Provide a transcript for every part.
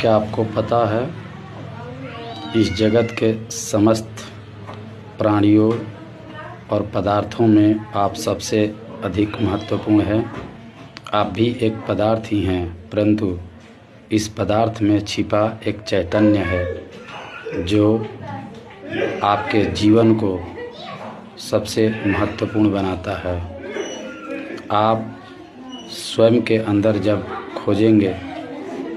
क्या आपको पता है इस जगत के समस्त प्राणियों और पदार्थों में आप सबसे अधिक महत्वपूर्ण हैं। आप भी एक पदार्थ ही हैं, परंतु इस पदार्थ में छिपा एक चैतन्य है जो आपके जीवन को सबसे महत्वपूर्ण बनाता है। आप स्वयं के अंदर जब खोजेंगे,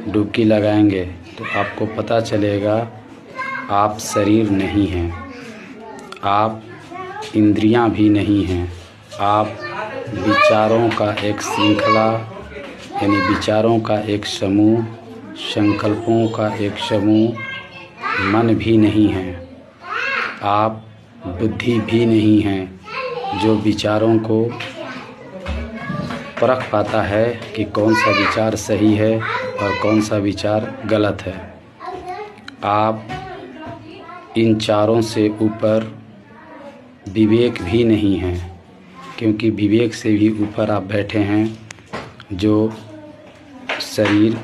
डुबकी लगाएंगे, तो आपको पता चलेगा आप शरीर नहीं हैं, आप इंद्रियां भी नहीं हैं, आप विचारों का एक श्रृंखला यानी विचारों का एक समूह, संकल्पों का एक समूह, मन भी नहीं है, आप बुद्धि भी नहीं हैं जो विचारों को परख पाता है कि कौन सा विचार सही है और कौन सा विचार गलत है। आप इन चारों से ऊपर विवेक भी नहीं हैं, क्योंकि विवेक से भी ऊपर आप बैठे हैं जो शरीर,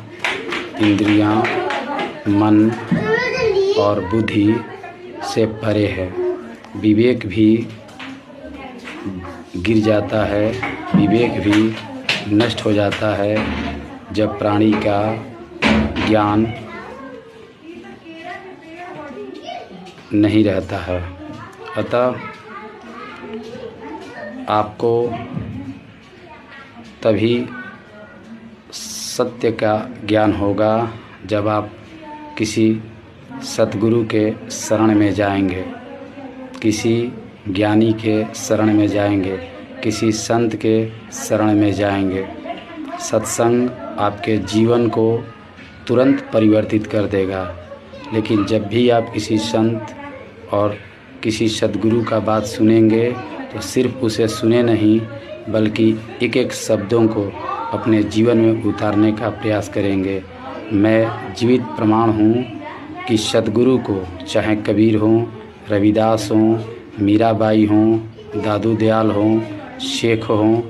इंद्रियां, मन और बुद्धि से परे है। विवेक भी गिर जाता है, विवेक भी नष्ट हो जाता है जब प्राणी का ज्ञान नहीं रहता है। अतः आपको तभी सत्य का ज्ञान होगा जब आप किसी सद्गुरु के शरण में जाएंगे, किसी ज्ञानी के शरण में जाएंगे, किसी संत के शरण में जाएंगे। सत्संग आपके जीवन को तुरंत परिवर्तित कर देगा, लेकिन जब भी आप किसी संत और किसी सद्गुरु का बात सुनेंगे तो सिर्फ उसे सुने नहीं, बल्कि एक एक शब्दों को अपने जीवन में उतारने का प्रयास करेंगे। मैं जीवित प्रमाण हूँ कि सद्गुरु को चाहे कबीर हों, रविदास हों, मीराबाई हों, दादू दयाल हों, शेख हों,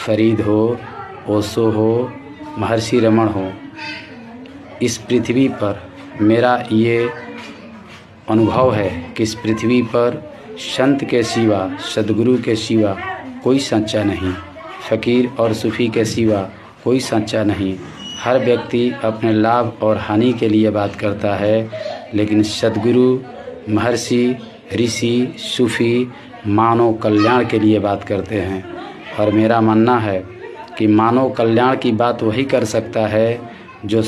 फरीद हो, ओशो हो, महर्षि रमन हो, इस पृथ्वी पर मेरा ये अनुभव है कि इस पृथ्वी पर संत के सिवा, सद्गुरु के सिवा कोई सच्चा नहीं, फ़कीर और सूफ़ी के सिवा कोई सच्चा नहीं। हर व्यक्ति अपने लाभ और हानि के लिए बात करता है, लेकिन सद्गुरु, महर्षि, ऋषि, सूफ़ी मानव कल्याण के लिए बात करते हैं। और मेरा मानना है कि मानव कल्याण की बात वही कर सकता है जो